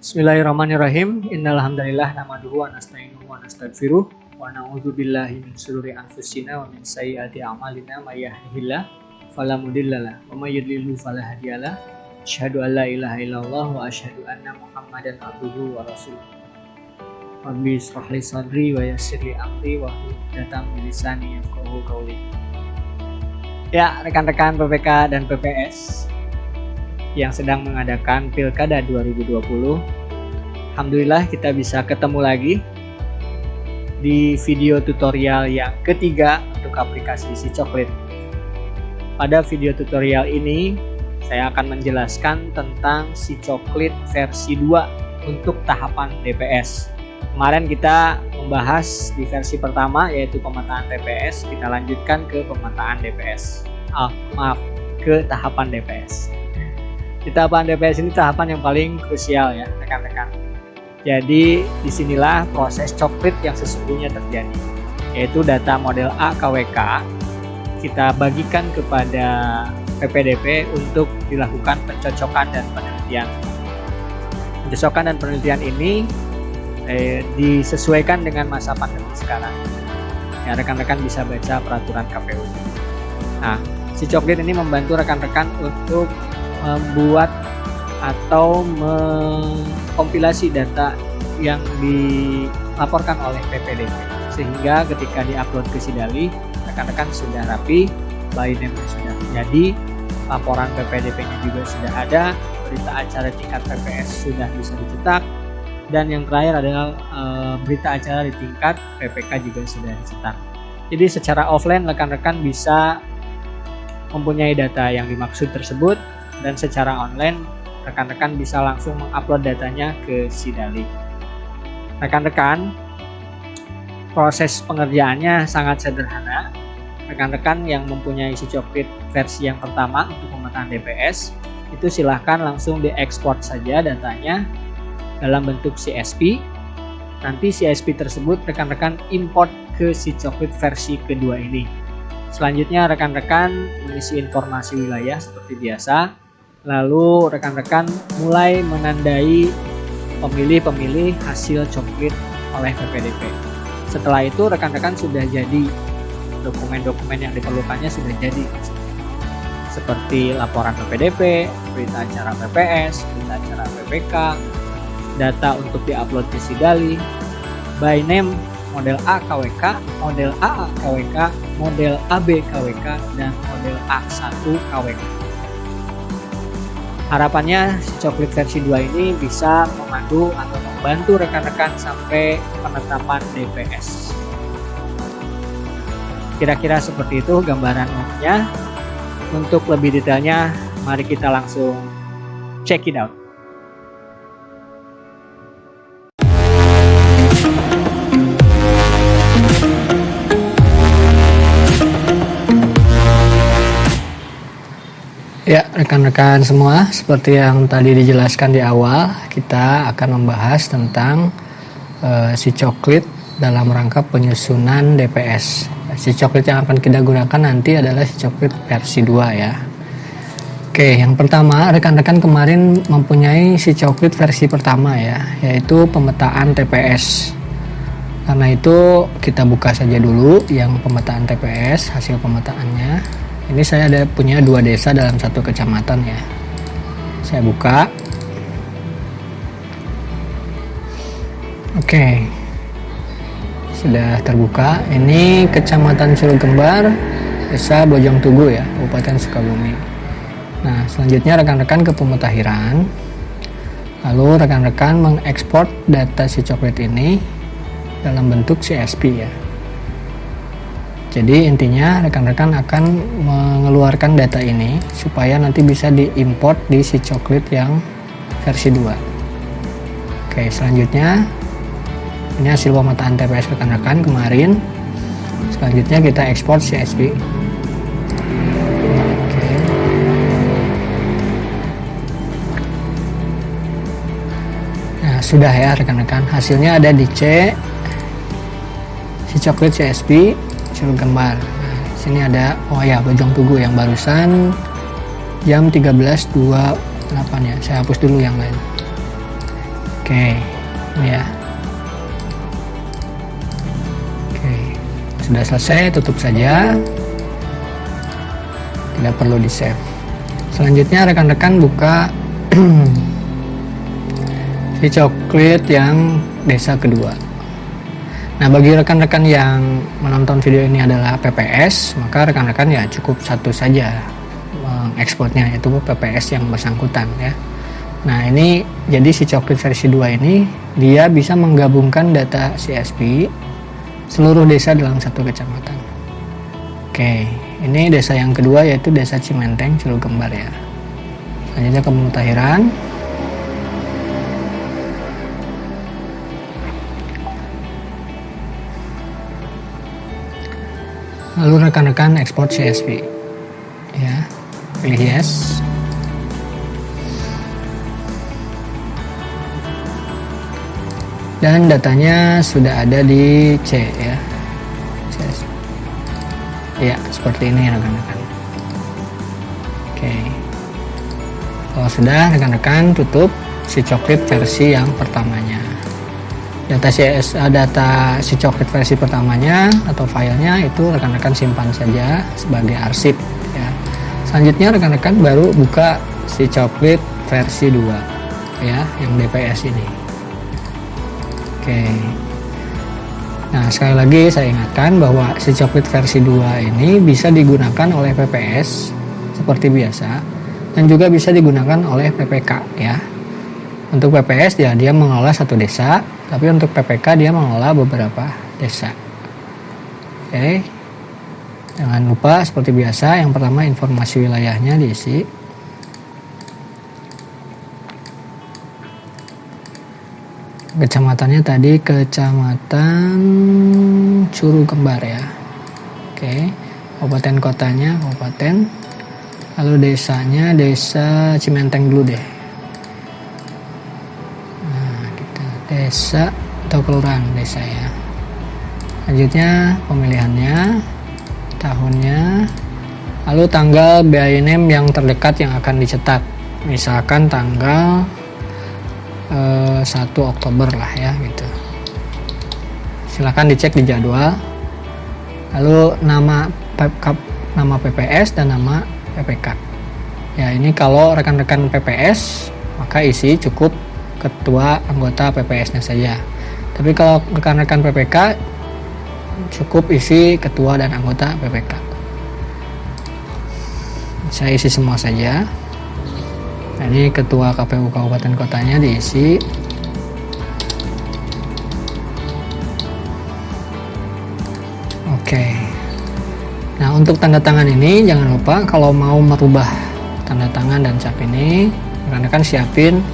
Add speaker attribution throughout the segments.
Speaker 1: Bismillahirrahmanirrahim. Innal hamdalillah nahmaduhu wa nasta'inuhu wa nastaghfiruh wa na'udzu billahi min shururi anfusina wa min sayyiati a'malina may yahdihillahu fala mudhillalah wa may yudlil fala hadiyalah. Asyhadu an la ilaha illallah wa asyhadu anna Muhammadan abduhu wa rasuluh. Rabbi ishrah li sadri wa yassir li amri wa hlul 'uqdatam min lisani yafqahu qawli. Ya, rekan-rekan PPK dan PPS yang sedang mengadakan Pilkada 2020. Alhamdulillah kita bisa ketemu lagi di video tutorial yang ketiga untuk aplikasi SiCoklit. Pada video tutorial ini saya akan menjelaskan tentang SiCoklit versi 2 untuk tahapan DPS. Kemarin kita membahas di versi pertama yaitu pemetaan TPS, kita lanjutkan ke pemetaan DPS. Ke tahapan DPS. Di tahapan DPS ini tahapan yang paling krusial ya rekan-rekan. Jadi disinilah proses coklit yang sesungguhnya terjadi, yaitu data model A KWK kita bagikan kepada PPDP untuk dilakukan pencocokan dan penelitian. Pencocokan dan penelitian ini disesuaikan dengan masa pandemi sekarang. Ya, rekan-rekan bisa baca peraturan KPU. Nah, SiCoklit ini membantu rekan-rekan untuk membuat atau mengkompilasi data yang dilaporkan oleh PPDP sehingga ketika diupload ke Sidali rekan-rekan sudah rapi, by name sudah jadi, laporan PPDP-nya juga sudah ada, berita acara tingkat PPS sudah bisa dicetak, dan yang terakhir adalah berita acara di tingkat PPK juga sudah dicetak. Jadi secara offline rekan-rekan bisa mempunyai data yang dimaksud tersebut, dan secara online rekan-rekan bisa langsung mengupload datanya ke Sidali. Rekan-rekan, proses pengerjaannya sangat sederhana. Rekan-rekan yang mempunyai SiCoklit versi yang pertama untuk pemetaan DPS itu silahkan langsung diekspor saja datanya dalam bentuk CSV. Nanti CSV tersebut rekan-rekan import ke SiCoklit versi kedua ini. Selanjutnya rekan-rekan mengisi informasi wilayah seperti biasa. Lalu rekan-rekan mulai menandai pemilih-pemilih hasil coklit oleh PPDP. Setelah itu rekan-rekan sudah jadi, dokumen-dokumen yang diperlukannya sudah jadi. Seperti laporan PPDP, berita acara PPS, berita acara PPK, data untuk diupload ke Sidali, by name, model A KWK, model AA KWK, model AB KWK, dan model A1 KWK. Harapannya SiCoklit versi 2 ini bisa memandu atau membantu rekan-rekan sampai penetapan DPS. Kira-kira seperti itu gambaran umumnya. Untuk lebih detailnya, mari kita langsung check it out. Ya, rekan-rekan semua, seperti yang tadi dijelaskan di awal, kita akan membahas tentang SiCoklit dalam rangka penyusunan DPS. SiCoklit yang akan kita gunakan nanti adalah SiCoklit versi 2 ya. Oke, yang pertama, rekan-rekan kemarin mempunyai SiCoklit versi pertama ya, yaitu pemetaan TPS. Karena itu kita buka saja dulu yang pemetaan TPS, hasil pemetaannya. Ini saya punya 2 desa dalam 1 kecamatan ya. Saya buka. Oke. Sudah terbuka. Ini Kecamatan Surugembar, Desa Bojong Tugu ya, Kabupaten Sukabumi. Nah, selanjutnya rekan-rekan ke pemutahiran. Lalu rekan-rekan mengekspor data SiCoklit ini dalam bentuk CSV ya. Jadi intinya rekan-rekan akan mengeluarkan data ini supaya nanti bisa diimport di SiCoklit yang versi 2. Oke, selanjutnya ini hasil pemetaan TPS rekan-rekan kemarin. Selanjutnya kita ekspor CSV. Oke. Nah, sudah ya rekan-rekan. Hasilnya ada di SiCoklit CSV Surugembar. Nah, sini ada Bojong Tugu yang barusan jam 13.28 ya. Saya hapus dulu yang lain.
Speaker 2: Oke, ini ya. Oke, sudah selesai, tutup saja. Tidak perlu di save. Selanjutnya rekan-rekan buka si coklat yang desa kedua. Nah, bagi rekan-rekan yang menonton video ini adalah PPS, maka rekan-rekan ya cukup satu saja mengekspornya, yaitu PPS yang bersangkutan ya. Nah, ini jadi si coklat versi 2 ini dia bisa menggabungkan data CSV seluruh desa dalam satu kecamatan. Oke, ini desa yang kedua yaitu desa Cimenteng, Cilugembар ya. Selanjutnya ke pemutahiran. Lalu rekan-rekan ekspor CSV ya, pilih yes. Dan datanya sudah ada di C ya, CSV. Ya, seperti ini rekan-rekan. Oke, kalau sudah rekan-rekan tutup si coklat versi yang pertamanya. Data si coklat versi pertamanya atau filenya itu rekan-rekan simpan saja sebagai arsip ya. Selanjutnya rekan-rekan baru buka si coklat versi 2 ya, yang DPS ini. Oke. Nah, sekali lagi saya ingatkan bahwa si coklat versi 2 ini bisa digunakan oleh PPS seperti biasa dan juga bisa digunakan oleh PPK ya. Untuk PPS dia mengelola satu desa, tapi untuk PPK dia mengelola beberapa desa. Oke. Jangan lupa seperti biasa, yang pertama informasi wilayahnya diisi. Kecamatannya tadi Kecamatan Cilugembar ya. Oke. Kabupaten kotanya kabupaten. Lalu desanya desa Cimenteng dulu deh. Desa atau kelurahan desa ya. Selanjutnya pemilihannya, tahunnya, lalu tanggal BINAM yang terdekat yang akan dicetak, misalkan tanggal 1 Oktober lah ya gitu. Silakan dicek di jadwal. Lalu nama PPS dan nama PPK. Ya, ini kalau rekan-rekan PPS maka isi cukup ketua anggota PPS-nya saja. Tapi kalau rekan-rekan PPK cukup isi ketua dan anggota PPK. Saya isi semua saja. Nah, ini ketua KPU kabupaten kotanya diisi. Oke. Nah, untuk tanda tangan ini jangan lupa kalau mau merubah tanda tangan dan cap ini, rekan-rekan siapin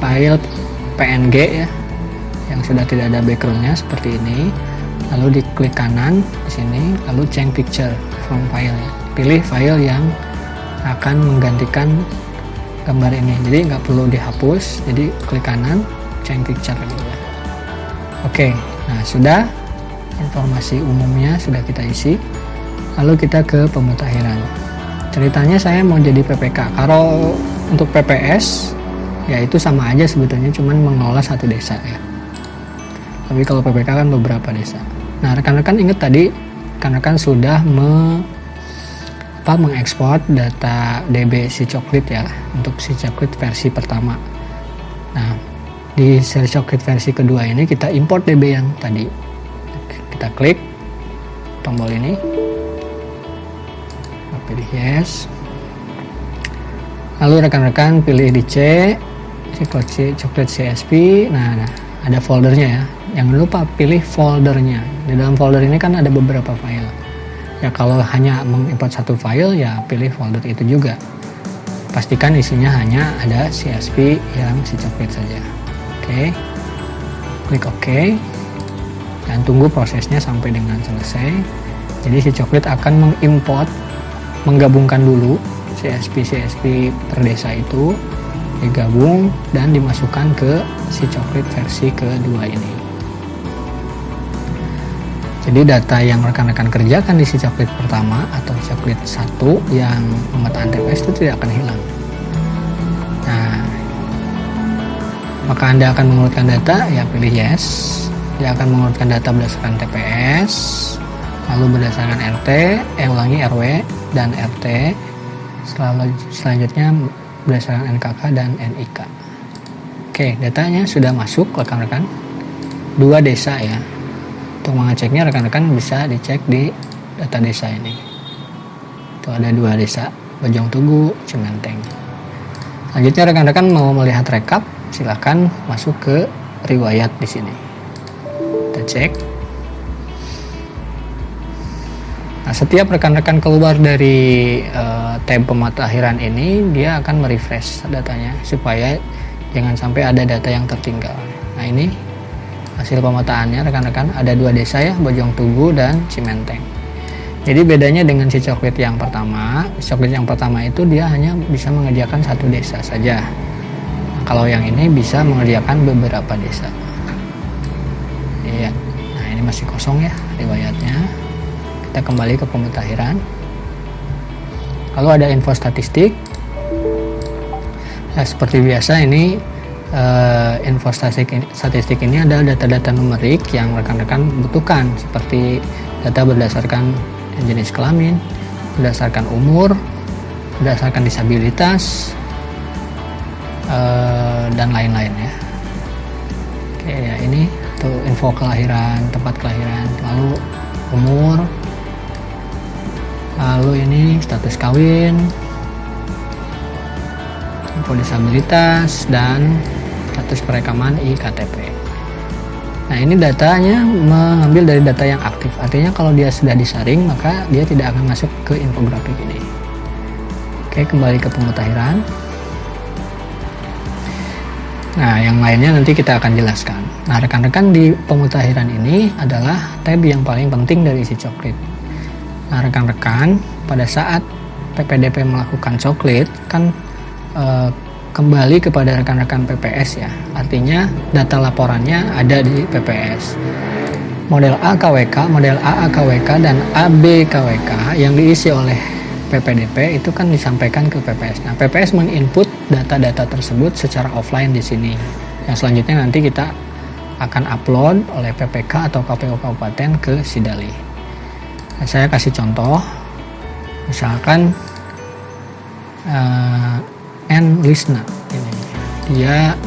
Speaker 2: file PNG ya, yang sudah tidak ada backgroundnya seperti ini. Lalu diklik kanan di sini, lalu change picture from file ya. Pilih file yang akan menggantikan gambar ini. Jadi nggak perlu dihapus. Jadi klik kanan, change picture gitu ya. Oke, nah sudah, informasi umumnya sudah kita isi. Lalu kita ke pemutahiran. Ceritanya saya mau jadi PPK. Kalau untuk PPS ya itu sama aja sebetulnya, cuman mengelola satu desa ya. Tapi kalau PPK kan beberapa desa. Nah, rekan-rekan ingat tadi rekan-rekan sudah mengekspor data DB si coklat ya, untuk si coklat versi pertama. Nah, di si coklat versi kedua ini kita import DB yang tadi. Kita klik tombol ini, pilih yes. Lalu rekan-rekan pilih di C, coklat CSV. Nah, ada foldernya ya. Jangan lupa pilih foldernya. Di dalam folder ini kan ada beberapa file. Ya, kalau hanya mengimport satu file ya pilih folder itu juga. Pastikan isinya hanya ada CSV yang si coklat saja. Oke. Klik OK. Dan tunggu prosesnya sampai dengan selesai. Jadi si coklat akan menggabungkan dulu CSV per desa itu, digabung dan dimasukkan ke si coklat versi kedua ini. Jadi data yang rekan-rekan kerjakan di si coklat pertama atau coklat 1 yang pemetaan TPS itu tidak akan hilang. Nah, Maka Anda akan mengurutkan data, ya pilih yes. Dia akan mengurutkan data berdasarkan TPS, lalu berdasarkan RT, RW dan RT. Selanjutnya berdasarkan NKK dan NIK. Oke, datanya sudah masuk rekan-rekan. 2 desa ya. Untuk mengeceknya rekan-rekan bisa dicek di data desa ini. Itu ada 2 desa, Bojong Tugu, Cimenteng. Selanjutnya rekan-rekan mau melihat rekap, silakan masuk ke riwayat di sini. Kita cek. Nah, setiap rekan-rekan keluar dari tab pemutakhiran ini, dia akan merefresh datanya supaya jangan sampai ada data yang tertinggal. Nah, ini hasil pemetaannya rekan-rekan, ada 2 desa ya, Bojong Tugu dan Cimenteng. Jadi bedanya dengan si coklit yang pertama, itu dia hanya bisa mengerjakan 1 desa saja. Nah, kalau yang ini bisa mengerjakan beberapa desa. Iya. Nah, ini masih kosong ya riwayatnya. Kita kembali ke pemutakhiran. Lalu ada info statistik. Nah, seperti biasa ini info statistik ini adalah data-data numerik yang rekan-rekan butuhkan, seperti data berdasarkan jenis kelamin, berdasarkan umur, berdasarkan disabilitas, dan lain-lain ya. Oke ya, ini tuh info kelahiran, tempat kelahiran, lalu umur, lalu ini status kawin, info disabilitas, dan status perekaman IKTP. Nah, ini datanya mengambil dari data yang aktif, artinya kalau dia sudah disaring maka dia tidak akan masuk ke infografik ini. Oke, kembali ke pemutakhiran. Nah, yang lainnya nanti kita akan jelaskan. Nah, rekan-rekan, di pemutakhiran ini adalah tab yang paling penting dari si coklit. Nah, rekan-rekan, pada saat PPDP melakukan coklit kan kembali kepada rekan-rekan PPS ya, artinya data laporannya ada di PPS. Model AKWK, model AAKWK, dan ABKWK yang diisi oleh PPDP itu kan disampaikan ke PPS. Nah, PPS menginput data-data tersebut secara offline di sini. Yang selanjutnya nanti kita akan upload oleh PPK atau KPU Kabupaten ke Sidali. Nah, saya kasih contoh, misalkan Lisna ini, dia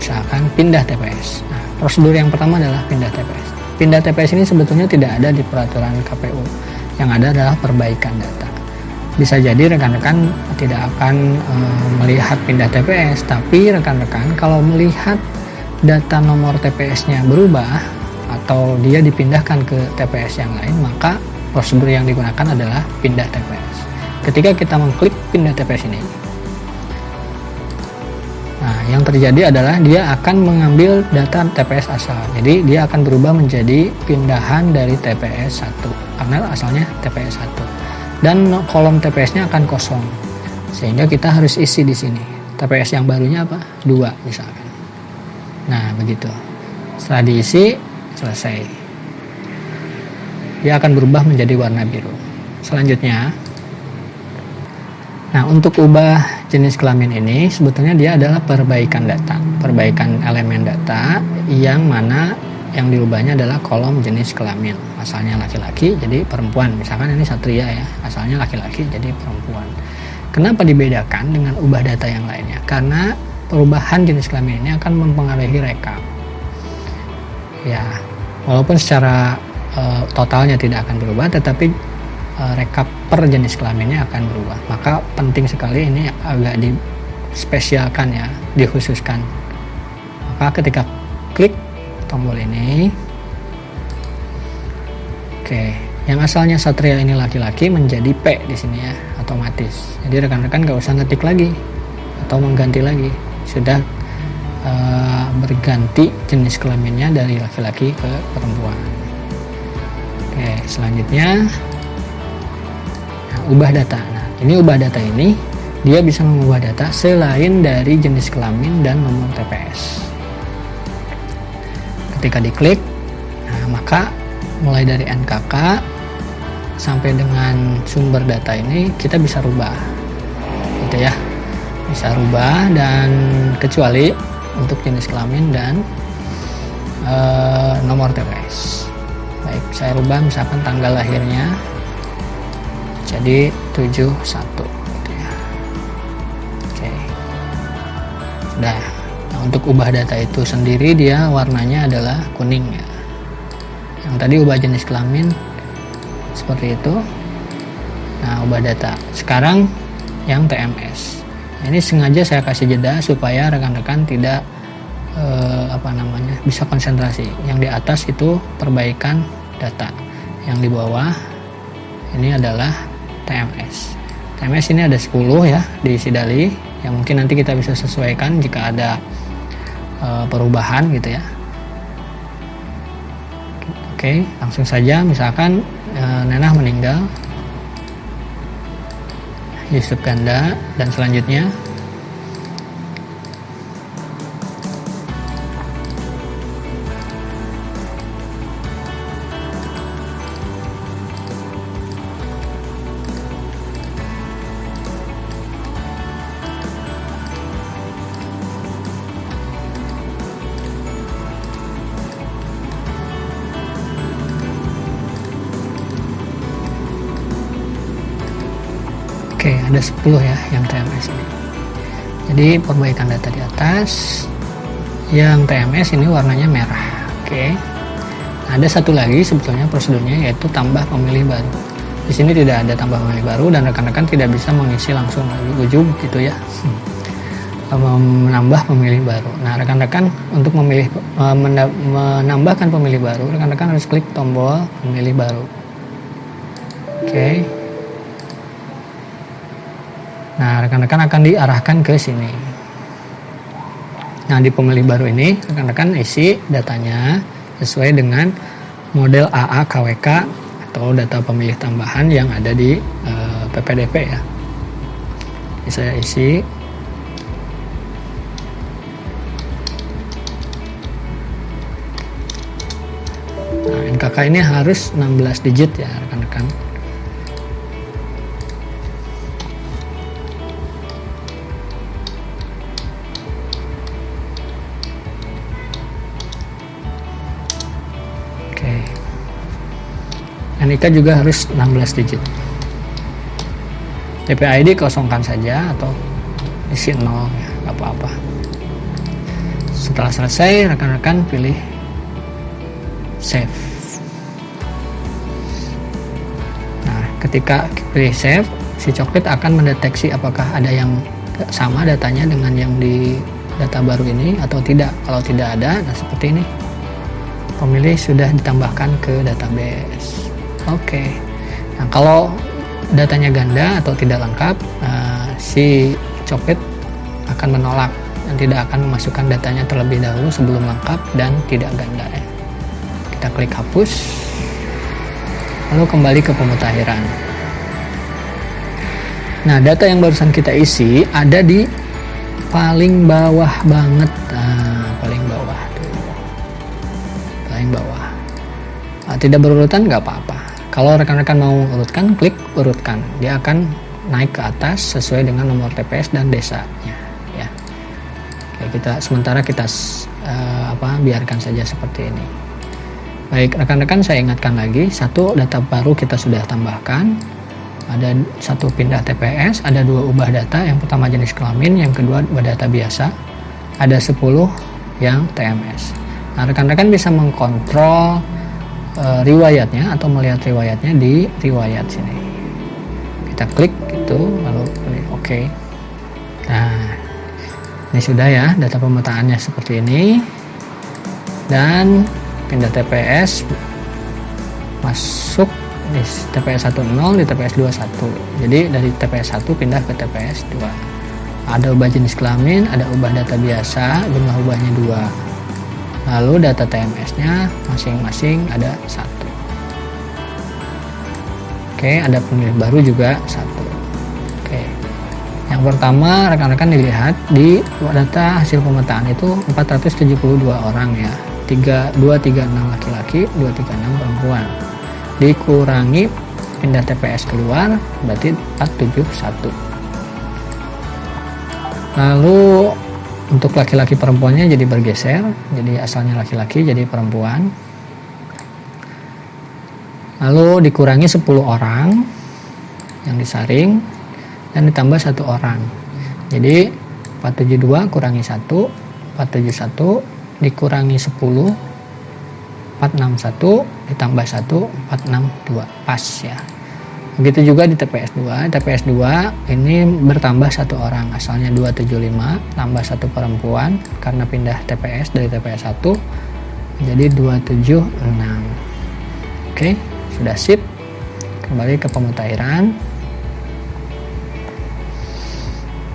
Speaker 2: misalkan pindah TPS. Nah, prosedur yang pertama adalah pindah TPS. Pindah TPS ini sebetulnya tidak ada di peraturan KPU. Yang ada adalah perbaikan data. Bisa jadi rekan-rekan tidak akan melihat pindah TPS, tapi rekan-rekan kalau melihat data nomor TPS-nya berubah atau dia dipindahkan ke TPS yang lain, maka prosedur yang digunakan adalah pindah TPS. Ketika kita mengklik pindah TPS ini, nah, yang terjadi adalah dia akan mengambil data TPS asal. Jadi dia akan berubah menjadi pindahan dari TPS 1 karena asalnya TPS 1. Dan kolom TPS-nya akan kosong. Sehingga kita harus isi di sini. TPS yang barunya apa? 2 misalkan. Nah, begitu. Setelah diisi, selesai. Dia akan berubah menjadi warna biru. Selanjutnya, nah, untuk ubah jenis kelamin ini sebetulnya dia adalah perbaikan data, perbaikan elemen data yang mana yang diubahnya adalah kolom jenis kelamin. Asalnya laki-laki jadi perempuan, misalkan ini Satria ya, asalnya laki-laki jadi perempuan. Kenapa dibedakan dengan ubah data yang lainnya? Karena perubahan jenis kelamin ini akan mempengaruhi rekap. Ya, walaupun secara totalnya tidak akan berubah, tetapi rekap per jenis kelaminnya akan berubah. Maka penting sekali ini agak dispesialkan ya, dikhususkan. Maka ketika klik tombol ini, oke, yang asalnya Satria ini laki-laki menjadi P di sini ya, otomatis. Jadi rekan-rekan nggak usah ngetik lagi atau mengganti lagi, sudah berganti jenis kelaminnya dari laki-laki ke perempuan. Oke, selanjutnya ubah data. Nah, ini ubah data ini dia bisa mengubah data selain dari jenis kelamin dan nomor TPS. Ketika diklik, nah, maka mulai dari NKK sampai dengan sumber data ini kita bisa rubah, gitu ya, bisa rubah. Dan kecuali untuk jenis kelamin dan nomor TPS. Baik, saya rubah misalkan tanggal lahirnya jadi 71 gitu ya. Oke. Sudah. Nah, untuk ubah data itu sendiri dia warnanya adalah kuning ya. Yang tadi ubah jenis kelamin seperti itu. Nah, ubah data. Sekarang yang TMS. Nah, ini sengaja saya kasih jeda supaya rekan-rekan tidak bisa konsentrasi. Yang di atas itu perbaikan data, yang di bawah ini adalah TMS. TMS ini ada 10 ya di Sidali, yang mungkin nanti kita bisa sesuaikan jika ada perubahan gitu ya. Oke, langsung saja. Misalkan Nenah meninggal, Yusuf ganda, dan selanjutnya oke, ada 10 ya yang TMS ini. Jadi perbaikan data di atas. Yang TMS ini warnanya merah. Oke. Nah, ada satu lagi sebetulnya prosedurnya, yaitu tambah pemilih baru. Di sini tidak ada tambah pemilih baru dan rekan-rekan tidak bisa mengisi langsung dari ujung gitu ya. Menambah pemilih baru. Nah, rekan-rekan untuk menambahkan pemilih baru, rekan-rekan harus klik tombol pemilih baru. Oke. Nah, rekan-rekan akan diarahkan ke sini. Nah, di pemilih baru ini rekan-rekan isi datanya sesuai dengan model AA KWK atau data pemilih tambahan yang ada di PPDP ya. Ini saya isi. Nah, NKK ini harus 16 digit ya rekan-rekan. NIK juga harus 16 digit. DPID kosongkan saja atau isi 0 ya, nggak apa-apa. Setelah selesai, rekan-rekan pilih save. Nah, ketika pilih save, si Coklit akan mendeteksi apakah ada yang sama datanya dengan yang di data baru ini atau tidak. Kalau tidak ada, nah seperti ini, pemilih sudah ditambahkan ke database. Oke. Nah, kalau datanya ganda atau tidak lengkap, si Coklit akan menolak dan tidak akan memasukkan datanya terlebih dahulu sebelum lengkap dan tidak ganda ya. Kita klik hapus, lalu kembali ke pemutakhiran. Nah, data yang barusan kita isi ada di paling bawah banget. Nah, paling bawah tuh. Paling bawah. Nah, tidak berurutan nggak apa-apa. Kalau rekan-rekan mau urutkan, klik urutkan. Dia akan naik ke atas sesuai dengan nomor TPS dan desanya. Ya. Oke, sementara kita biarkan saja seperti ini. Baik, rekan-rekan saya ingatkan lagi, satu data baru kita sudah tambahkan. Ada satu pindah TPS, ada 2 ubah data. Yang pertama jenis kelamin, yang kedua ubah data biasa. Ada 10 yang TMS. Nah, rekan-rekan bisa mengkontrol riwayatnya atau melihat riwayatnya di riwayat sini. Kita klik gitu, lalu pilih OK. Nah, ini sudah ya data pemetaannya seperti ini. Dan pindah TPS masuk di TPS 10 di TPS 21. Jadi dari TPS 1 pindah ke TPS 2. Ada ubah jenis kelamin, ada ubah data biasa, jumlah ubahnya 2. Lalu data TMS-nya masing-masing ada 1. Oke, ada pemilih baru juga 1. Oke. Yang pertama rekan-rekan dilihat di data hasil pemetaan itu 472 orang ya. 236 laki-laki, 236 perempuan. Dikurangi pindah TPS keluar berarti 471. Lalu untuk laki-laki perempuannya jadi bergeser, jadi asalnya laki-laki jadi perempuan. Lalu dikurangi 10 orang yang disaring dan ditambah 1 orang. Jadi 472 kurangi 1, 471 dikurangi 10, 461 ditambah 1, 462, pas ya. Begitu juga di TPS 2. TPS 2 ini bertambah 1 orang, asalnya 275 tambah 1 perempuan karena pindah TPS dari TPS 1 jadi 276. Oke, sudah sip. Kembali ke pemutahiran.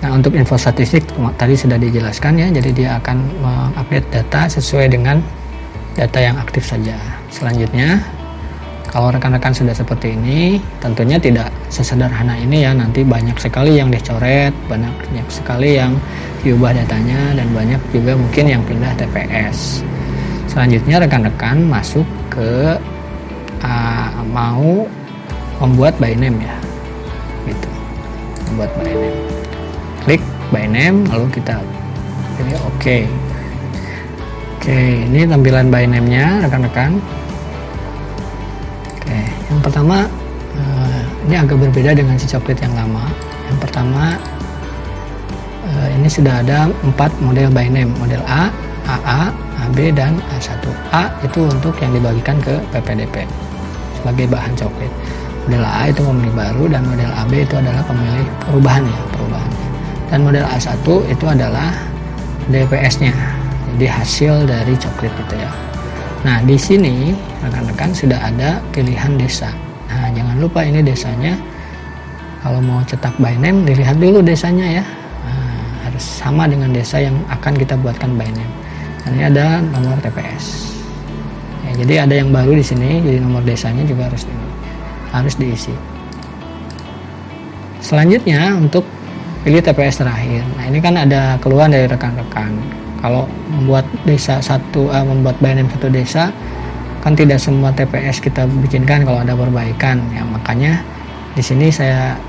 Speaker 2: Nah, untuk info statistik tadi sudah dijelaskan ya, jadi dia akan mengupdate data sesuai dengan data yang aktif saja. Selanjutnya, kalau rekan-rekan sudah seperti ini, tentunya tidak sesederhana ini ya, nanti banyak sekali yang dicoret, banyak sekali yang diubah datanya, dan banyak juga mungkin yang pindah TPS. Selanjutnya rekan-rekan masuk ke mau membuat by name ya, gitu, membuat by name. Klik by name, lalu kita pilih OK. Oke, ini tampilan by name-nya rekan-rekan. Oke, yang pertama ini agak berbeda dengan si coklat yang lama. Yang pertama ini sudah ada 4 model by name, model A, AA, AB, dan A1. A itu untuk yang dibagikan ke PPDP sebagai bahan coklat. Model A itu pemilih baru, dan model AB itu adalah pemilih perubahan ya, perubahannya. Dan model A1 itu adalah DPS-nya, jadi hasil dari coklat itu ya. Nah, di sini rekan-rekan sudah ada pilihan desa. Nah, jangan lupa ini desanya. Kalau mau cetak by name, dilihat dulu desanya ya. Nah, harus sama dengan desa yang akan kita buatkan by name. Dan ini ada nomor TPS. Ya, jadi ada yang baru di sini, jadi nomor desanya juga harus diisi. Selanjutnya untuk pilih TPS terakhir. Nah, ini kan ada keluhan dari rekan-rekan. Kalau membuat membuat by name satu desa, kan tidak semua TPS kita bikinkan kalau ada perbaikan ya, makanya di sini saya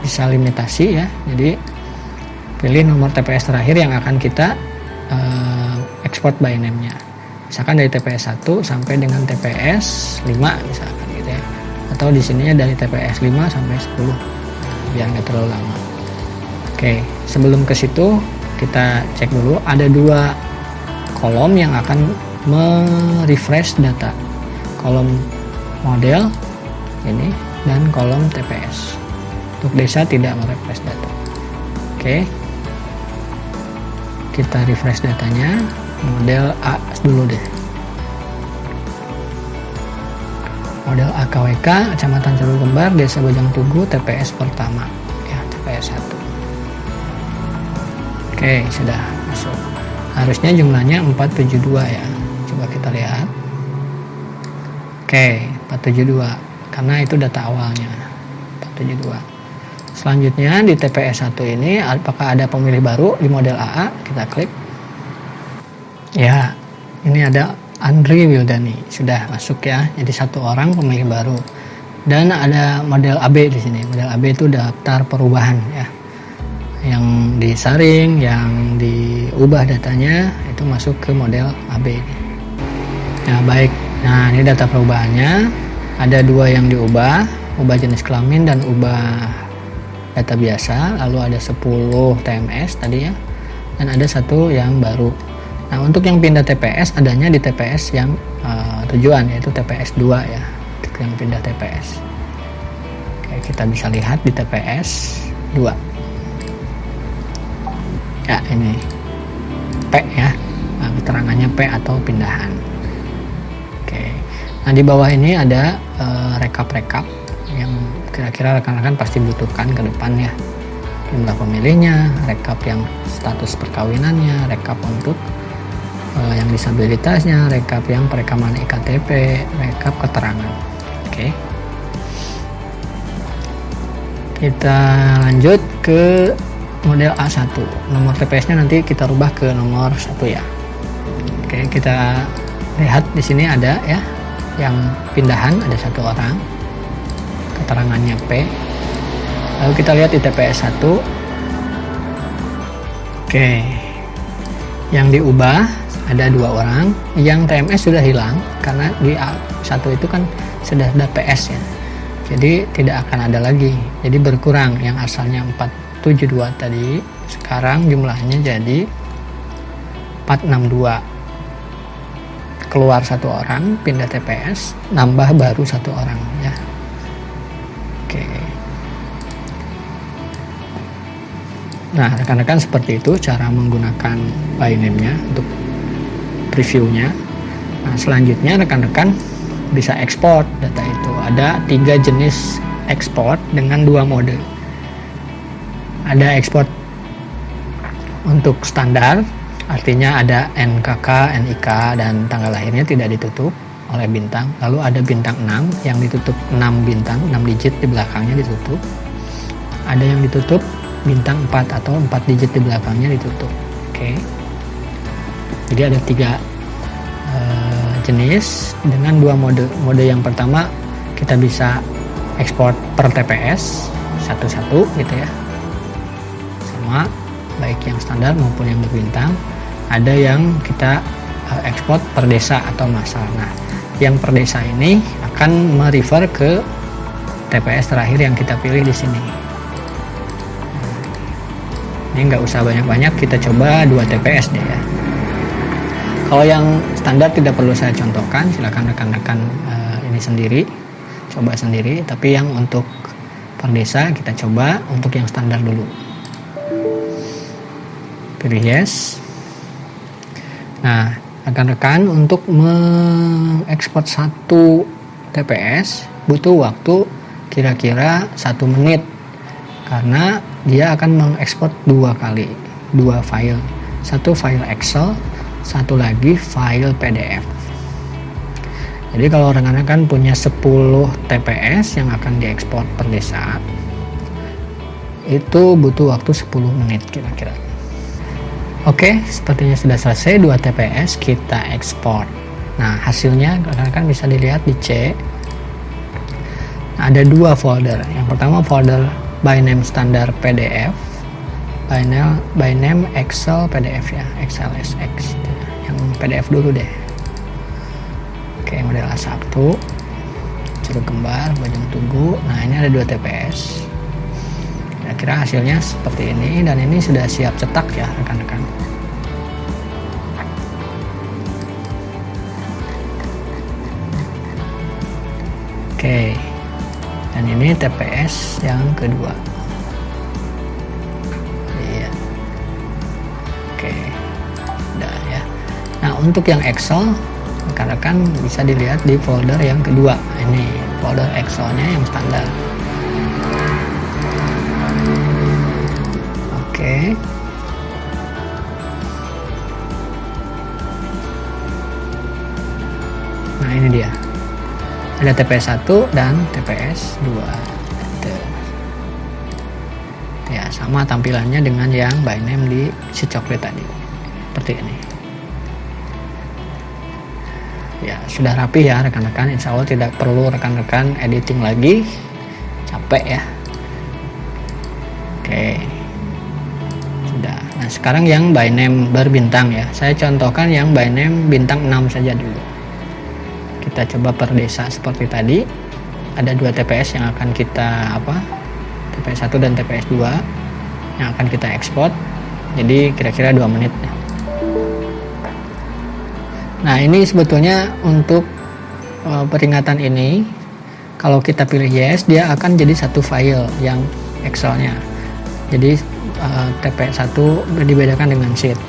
Speaker 2: bisa limitasi ya. Jadi pilih nomor TPS terakhir yang akan kita export by name-nya. Misalkan dari TPS 1 sampai dengan TPS 5 misalkan gitu ya. Atau di sininya dari TPS 5 sampai 10 biar nggak terlalu lama. Oke, sebelum ke situ kita cek dulu, ada 2 kolom yang akan merefresh data, kolom model ini dan kolom TPS. Untuk desa tidak merefresh data. Oke, kita refresh datanya, model A dulu deh, model AKWK Kecamatan Ceruk Kembar, Desa Bojong Tugu, TPS pertama ya, TPS 1. Oke, sudah masuk. Harusnya jumlahnya 472 ya. Coba kita lihat. Oke, 472 karena itu data awalnya. 472. Selanjutnya di TPS 1 ini apakah ada pemilih baru di model AA? Kita klik. Ya, ini ada Andri Wildani, sudah masuk ya. Jadi 1 orang pemilih baru. Dan ada model AB di sini. Model AB itu daftar perubahan ya. Yang disaring, yang diubah datanya itu masuk ke model AB. Ya, baik. Nah, ini data perubahannya. Ada 2 yang diubah, ubah jenis kelamin dan ubah data biasa. Lalu ada 10 TMS tadi ya. Dan ada 1 yang baru. Nah, untuk yang pindah TPS adanya di TPS yang tujuan, yaitu TPS 2 ya. Yang pindah TPS. Oke, kita bisa lihat di TPS 2. Ya, ini P ya, nah, keterangannya P atau pindahan. Oke, nah di bawah ini ada rekap-rekap yang kira-kira rekan-rekan pasti butuhkan ke depan ya. Jumlah pemilihnya, rekap yang status perkawinannya, rekap untuk yang disabilitasnya, rekap yang perekaman IKTP, rekap keterangan. Oke, kita lanjut ke model A1. Nomor TPS-nya nanti kita rubah ke nomor 1 ya. Oke, kita lihat di sini ada ya, yang pindahan ada 1 orang. Keterangannya P. Lalu kita lihat di TPS 1. Oke. Yang diubah ada 2 orang, yang TMS sudah hilang karena di A1 itu kan sudah ada PS ya. Jadi tidak akan ada lagi. Jadi berkurang, yang asalnya 472 tadi sekarang jumlahnya jadi 462. Keluar 1 orang, pindah TPS, nambah baru 1 orang ya. Oke. Nah, rekan-rekan seperti itu cara menggunakan Byname-nya untuk previewnya. Nah, selanjutnya rekan-rekan bisa ekspor data itu. Ada 3 jenis ekspor dengan 2 mode. Ada ekspor untuk standar, artinya ada NKK, NIK, dan tanggal lahirnya tidak ditutup oleh bintang. Lalu ada bintang 6 yang ditutup 6 bintang, 6 digit di belakangnya ditutup. Ada yang ditutup bintang 4 atau 4 digit di belakangnya ditutup. Oke. Jadi ada 3 jenis dengan 2 mode. Mode yang pertama kita bisa ekspor per TPS satu-satu gitu ya. Sama baik yang standar maupun yang berbintang. Ada yang kita ekspor per desa atau massal. Nah, yang per desa ini akan merefer ke TPS terakhir yang kita pilih di sini. Ini nggak usah banyak-banyak, kita coba 2 TPS deh ya. Kalau yang standar tidak perlu saya contohkan, silakan rekan-rekan ini sendiri, coba sendiri. Tapi yang untuk per desa kita coba untuk yang standar dulu. Pilih yes. Nah, rekan-rekan untuk mengekspor 1 TPS butuh waktu kira-kira 1 menit karena dia akan mengekspor 2 kali, 2 file, 1 file Excel, 1 lagi file PDF. Jadi kalau rekan-rekan punya 10 TPS yang akan diekspor per desa, itu butuh waktu 10 menit kira-kira. Oke, sepertinya sudah selesai 2 TPS kita ekspor. Nah, hasilnya rekan-rekan bisa dilihat di C. Nah, ada 2 folder. Yang pertama folder Byname standar PDF, Byname Excel PDF ya, XLSX. Yang PDF dulu deh. Oke, model A1, jeruk kembar, bojong tugu. Nah, ini ada 2 TPS. Kira-kira hasilnya seperti ini, dan ini sudah siap cetak ya rekan-rekan. Oke, dan ini TPS yang kedua. Iya. Oke, udah ya. Nah, untuk yang Excel rekan-rekan bisa dilihat di folder yang kedua. Ini folder Excelnya yang standar. Oke. Nah, ini dia. Ada TPS 1 dan TPS 2. Ya, sama tampilannya dengan yang Byname di si coklat tadi. Seperti ini. Ya, sudah rapi ya rekan-rekan. Insya Allah tidak perlu rekan-rekan editing lagi. Capek ya. Oke. Sudah. Nah, sekarang yang Byname berbintang ya. Saya contohkan yang Byname bintang 6 saja dulu. Kita coba per desa seperti tadi. Ada 2 TPS yang akan kita TPS 1 dan TPS 2 yang akan kita ekspor. Jadi kira-kira 2 menit. Nah, ini sebetulnya untuk peringatan ini, kalau kita pilih yes, dia akan jadi 1 file yang Excelnya. Jadi TPS 1 dibedakan dengan sheet.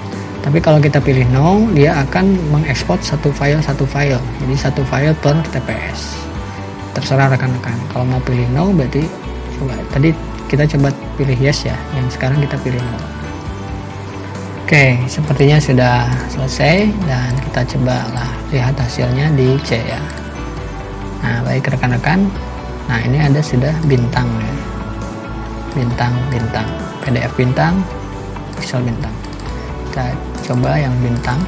Speaker 2: Tapi kalau kita pilih no, dia akan mengekspor 1 file. Jadi 1 file per TPS. Terserah rekan-rekan. Kalau mau pilih no, berarti coba. Tadi kita coba pilih yes ya. Yang sekarang kita pilih no. Oke, sepertinya sudah selesai dan kita cobalah lihat hasilnya di C ya. Nah, baik rekan-rekan. Nah, ini ada sudah bintang ya. Bintang, PDF bintang, Excel bintang. Kita coba yang bintang.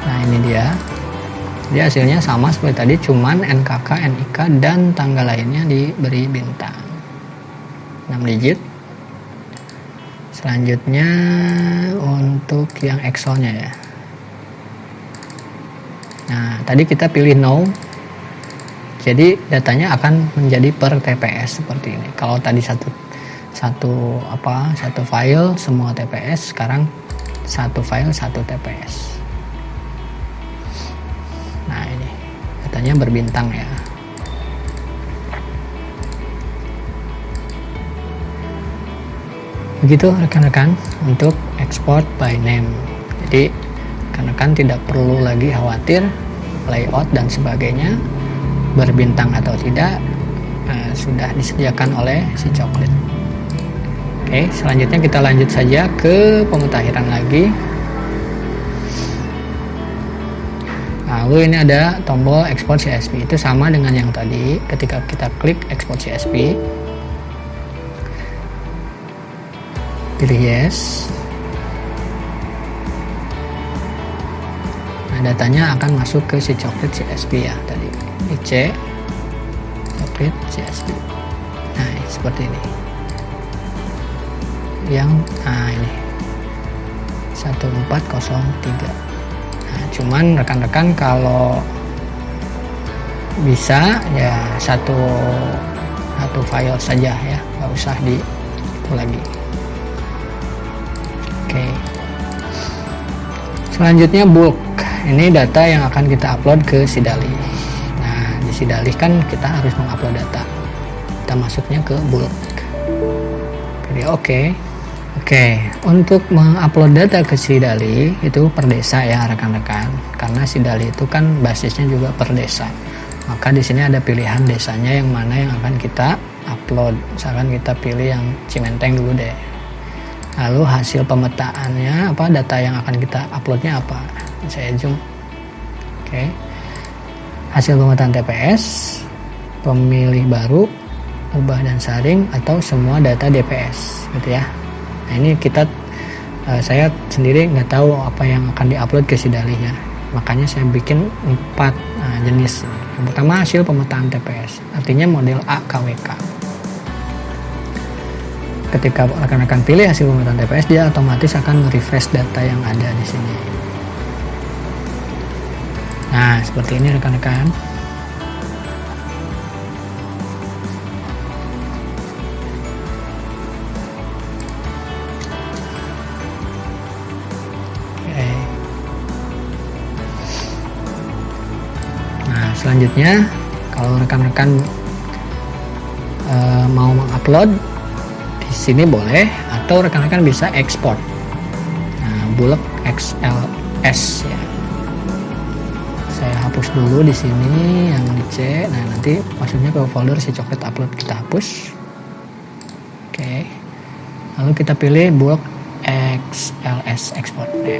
Speaker 2: Nah, ini dia. Jadi hasilnya sama seperti tadi, cuman NKK, NIK dan tanggal lahirnya diberi bintang. 6 digit. Selanjutnya untuk yang Excel-nya ya. Nah, tadi kita pilih no. Jadi datanya akan menjadi per TPS seperti ini. Kalau tadi satu file semua TPS, sekarang satu file satu TPS. Nah, ini datanya berbintang ya. Begitu rekan-rekan untuk export by name. Jadi rekan-rekan tidak perlu lagi khawatir layout dan sebagainya berbintang atau tidak, sudah disediakan oleh si Coklit. Oke, selanjutnya kita lanjut saja ke pemutahiran lagi. Lalu ini ada tombol export CSV, itu sama dengan yang tadi. Ketika kita klik export CSV, pilih yes. Nah, datanya akan masuk ke si Coklit CSV ya tadi. Ini C Coklit CSV. Nah, seperti ini. Nah ini 1403. Nah, cuman rekan-rekan kalau bisa ya satu file saja ya, nggak usah di itu lagi. Oke. Selanjutnya bulk. Ini data yang akan kita upload ke Sidali. Nah, di Sidali kan kita harus mengupload data. Kita masuknya ke bulk. Pilih oke. Oke, untuk mengupload data ke Sidali itu per desa ya rekan-rekan. Karena Sidali itu kan basisnya juga per desa. Maka di sini ada pilihan desanya yang mana yang akan kita upload. Misalkan kita pilih yang Cimenteng dulu deh. Lalu hasil pemetaannya apa, data yang akan kita uploadnya apa. Saya zoom. Oke. Hasil pemetaan TPS, pemilih baru, ubah dan saring, atau semua data DPS gitu ya. Nah, ini saya sendiri nggak tahu apa yang akan diupload ke Sidalinya, makanya saya bikin 4 jenis. Yang pertama hasil pemetaan TPS, artinya model AKWK. Ketika rekan-rekan pilih hasil pemetaan TPS, dia otomatis akan refresh data yang ada di sini. Nah, seperti ini rekan-rekan. Selanjutnya, kalau rekan-rekan mau mengupload di sini boleh, atau rekan-rekan bisa ekspor. Nah, bulk XLS ya. Saya hapus dulu di sini yang di C. Nah, nanti masuknya ke folder si Coklit upload, kita hapus. Oke. Lalu kita pilih bulk XLS export ya.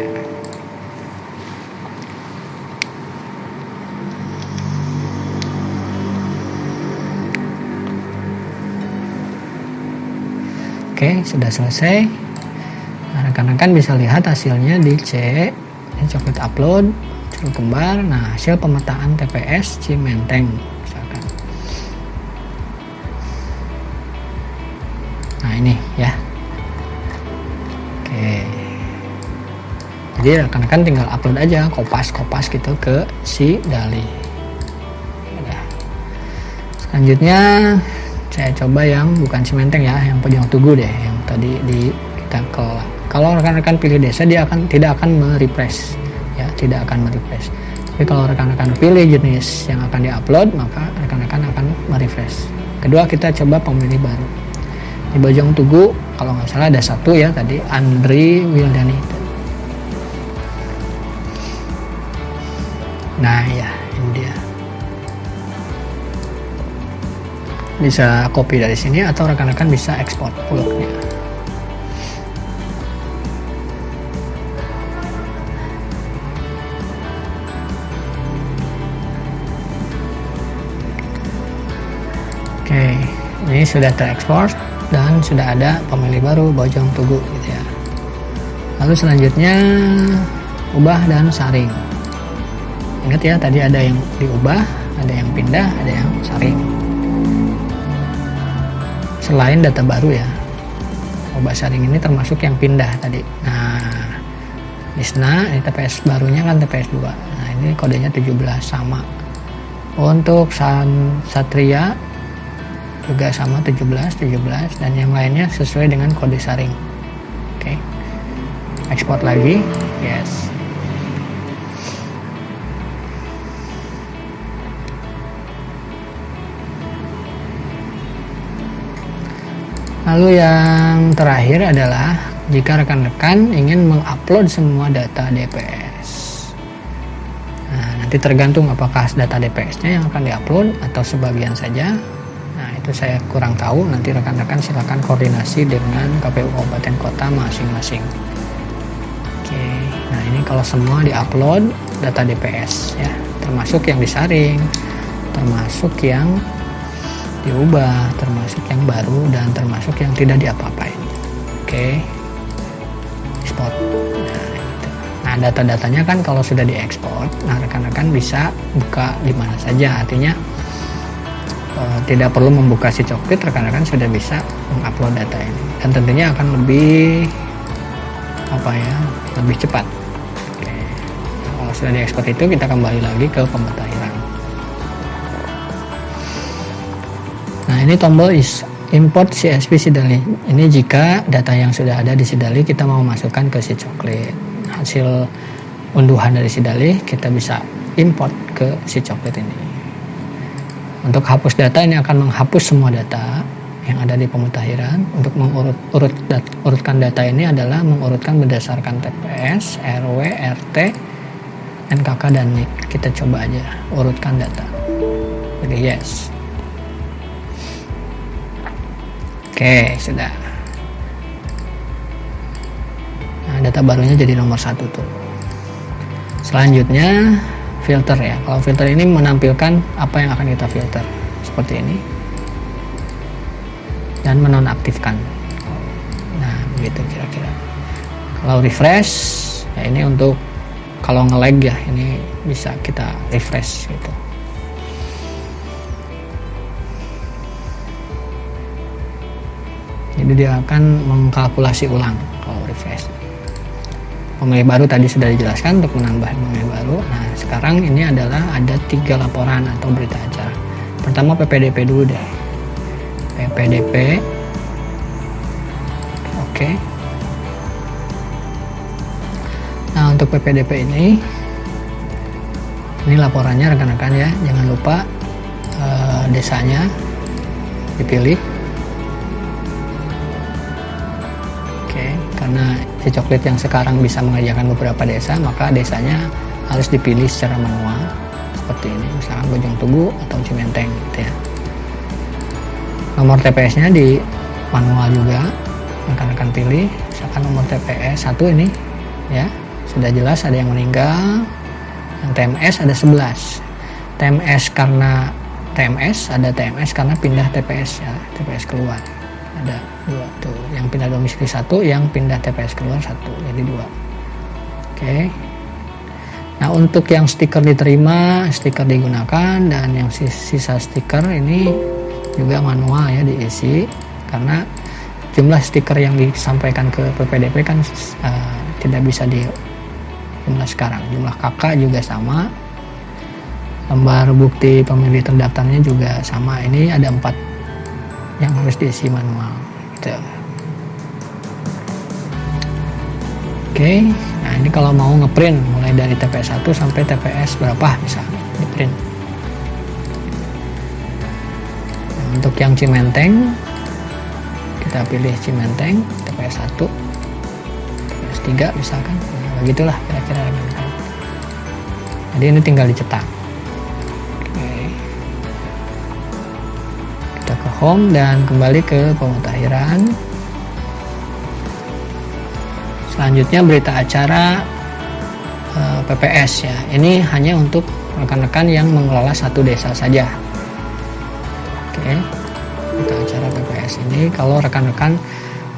Speaker 2: Oke, sudah selesai. Nah, rekan-rekan bisa lihat hasilnya di C. Ini Coklit upload, curug kembar. Nah, hasil pemetaan TPS Cimenteng misalkan. Nah, ini ya. Oke. Jadi rekan-rekan tinggal upload aja, kopas gitu ke Sidali. Udah. Selanjutnya saya coba yang bukan Cimenteng ya, yang Pojong Tugu deh, yang tadi kita kelola. Kalau rekan-rekan pilih desa, dia tidak akan merefresh ya, tidak akan merefresh. Tapi kalau rekan-rekan pilih jenis yang akan diupload, maka rekan-rekan akan merefresh. Kedua, kita coba pemilih baru. Di Pojong Tugu, kalau nggak salah ada satu ya tadi, Andri Wildani. Nah ya, ini dia. Bisa copy dari sini atau rekan-rekan bisa ekspor bulknya. Oke, ini sudah terekspor dan sudah ada pemilih baru Bojong Tugu gitu ya. Lalu selanjutnya ubah dan saring. Ingat ya, tadi ada yang diubah, ada yang pindah, ada yang saring. Selain data baru ya. coba sharing ini termasuk yang pindah tadi. Nah, Isna ini TPS barunya kan TPS 2. Nah, ini kodenya 17 sama. Untuk Satria juga sama 17 dan yang lainnya sesuai dengan kode sharing. Oke. Ekspor lagi. Yes. Lalu yang terakhir adalah jika rekan-rekan ingin mengupload semua data DPS. Nah, nanti tergantung apakah data DPS-nya yang akan diupload atau sebagian saja. Nah, itu saya kurang tahu. Nanti rekan-rekan silakan koordinasi dengan KPU Kabupaten Kota masing-masing. Oke. Nah, ini kalau semua diupload data DPS ya, termasuk yang disaring, termasuk yang diubah, termasuk yang baru, dan termasuk yang tidak diapa-apain. Oke. Export. Nah, data-datanya kan kalau sudah diekspor, nah rekan-rekan bisa buka di mana saja. Artinya tidak perlu membuka si Coklit, rekan-rekan sudah bisa mengupload data ini. Dan tentunya akan lebih lebih cepat. Oke. Kalau sudah diekspor itu kita kembali lagi ke pemutahiran. Nah, ini tombol import CSV Sidali. Ini jika data yang sudah ada di Sidali kita mau masukkan ke si Coklit. Hasil unduhan dari Sidali kita bisa import ke si Coklit ini. Untuk hapus data ini akan menghapus semua data yang ada di pemutahiran. Untuk urutkan data ini adalah mengurutkan berdasarkan TPS, RW, RT, NKK dan NIK. Kita coba aja urutkan data. Jadi yes. Oke, sudah. Nah, data barunya jadi nomor 1 tuh. Selanjutnya filter ya. Kalau filter ini menampilkan apa yang akan kita filter. Seperti ini. Dan menonaktifkan. Nah, begitu kira-kira. Kalau refresh, ya ini untuk kalau nge-lag ya, ini bisa kita refresh gitu. Jadi dia akan mengkalkulasi ulang kalau refresh. Pemilih baru tadi sudah dijelaskan untuk menambah pemilih baru. Nah, sekarang ini adalah ada 3 laporan atau berita acara. Pertama PPDP dulu deh. PPDP. Oke. Nah, untuk PPDP ini laporannya rekan-rekan ya. Jangan lupa desanya dipilih. Karena si Coklit yang sekarang bisa mengerjakan beberapa desa, maka desanya harus dipilih secara manual seperti ini, misalkan Bojong Tugu atau Cimenteng gitu ya. Nomor TPS-nya di manual juga rekan-rekan pilih, misalkan nomor TPS 1 ini ya, sudah jelas ada yang meninggal. Yang TMS ada 11. TMS karena TMS, ada TMS karena pindah TPS ya, TPS keluar. Ada 2 tuh, yang pindah domisili 1, yang pindah TPS keluar 1, jadi 2. Oke. Nah, untuk yang stiker diterima, stiker digunakan, dan yang sisa stiker ini juga manual ya diisi, karena jumlah stiker yang disampaikan ke PPDP kan tidak bisa di jumlah sekarang. Jumlah KK juga sama, lembar bukti pemilih terdaftarnya juga sama. Ini ada 4 yang harus diisi manual gitu. Oke. Nah, ini kalau mau ngeprint mulai dari TPS 1 sampai TPS berapa bisa di-print. Nah, untuk yang Cimenteng kita pilih Cimenteng TPS 1, TPS 3 misalkan. Nah, begitulah kira-kira. Jadi ini tinggal dicetak. Home dan kembali ke pemutahiran. Selanjutnya berita acara PPS ya. Ini hanya untuk rekan-rekan yang mengelola 1 desa saja. Oke. Berita acara PPS ini kalau rekan-rekan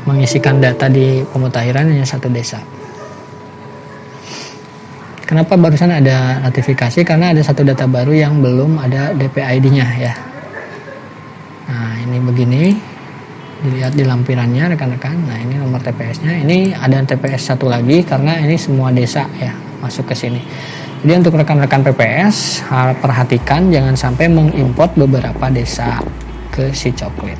Speaker 2: mengisikan data di pemutahiran hanya 1 desa. Kenapa barusan ada notifikasi? Karena ada 1 data baru yang belum ada DPID-nya ya. Nah, ini begini. Dilihat di lampirannya rekan-rekan. Nah, ini nomor TPS-nya. Ini ada TPS satu lagi karena ini semua desa ya masuk ke sini. Jadi untuk rekan-rekan PPS perhatikan jangan sampai mengimport beberapa desa ke si coklit.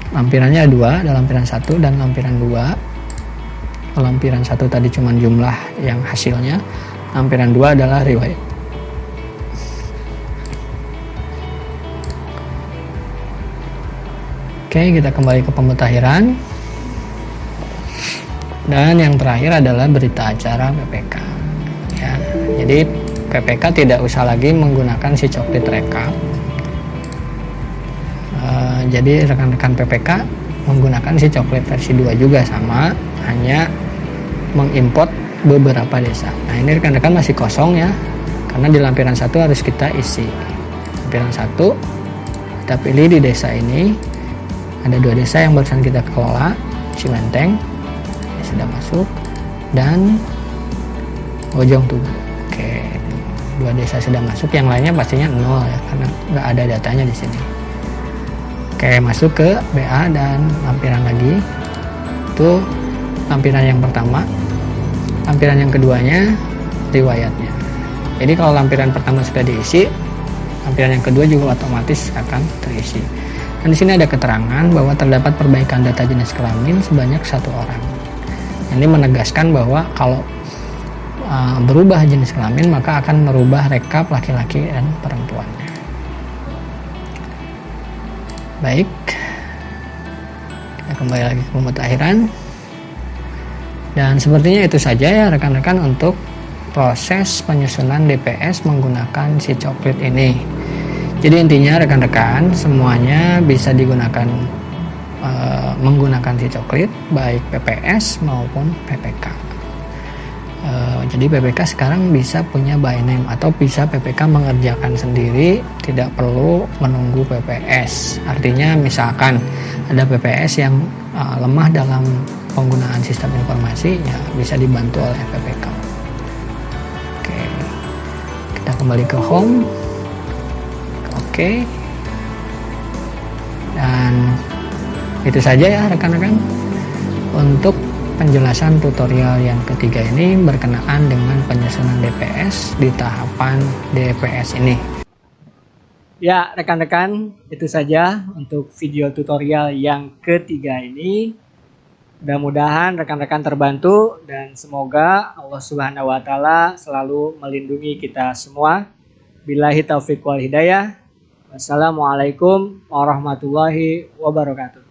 Speaker 2: Lampirannya ada 2, ada lampiran 1 dan lampiran 2. Lampiran 1 tadi cuma jumlah yang hasilnya. Lampiran 2 adalah riwayat. Oke, kita kembali ke pemutahiran. Dan yang terakhir adalah berita acara PPK. Ya, jadi PPK tidak usah lagi menggunakan si coklit rekap. Jadi rekan-rekan PPK menggunakan si coklit versi 2 juga sama, hanya mengimport beberapa desa. Nah, ini rekan-rekan masih kosong ya, karena di lampiran 1 harus kita isi. Lampiran 1 kita pilih di desa ini. Ada 2 desa yang barusan kita kelola, Cimenteng sudah masuk dan Bojong Tugu. Oke, 2 desa sudah masuk, yang lainnya pastinya 0 ya karena nggak ada datanya di sini. Oke, masuk ke BA dan lampiran lagi. Itu lampiran yang pertama. Lampiran yang keduanya riwayatnya. Jadi kalau lampiran pertama sudah diisi, lampiran yang kedua juga otomatis akan terisi. Dan di sini ada keterangan bahwa terdapat perbaikan data jenis kelamin sebanyak 1 orang. Ini menegaskan bahwa kalau berubah jenis kelamin maka akan merubah rekap laki-laki dan perempuannya. Baik, kita kembali lagi ke pemutakhiran. Dan sepertinya itu saja ya rekan-rekan untuk proses penyusunan DPS menggunakan si coklit ini. Jadi intinya rekan-rekan semuanya bisa digunakan menggunakan si coklit baik PPS maupun PPK. Jadi PPK sekarang bisa punya by name atau bisa PPK mengerjakan sendiri, tidak perlu menunggu PPS. Artinya misalkan ada PPS yang lemah dalam penggunaan sistem informasi, ya bisa dibantu oleh PPK. Oke, kita kembali ke home. Oke, dan itu saja ya rekan-rekan untuk penjelasan tutorial yang ketiga ini berkenaan dengan penyusunan DPS di tahapan DPS ini.
Speaker 1: Ya, rekan-rekan, itu saja untuk video tutorial yang ketiga ini. Mudah-mudahan rekan-rekan terbantu dan semoga Allah Subhanahu wa taala selalu melindungi kita semua. Billahi taufiq wal hidayah. Wassalamualaikum warahmatullahi wabarakatuh.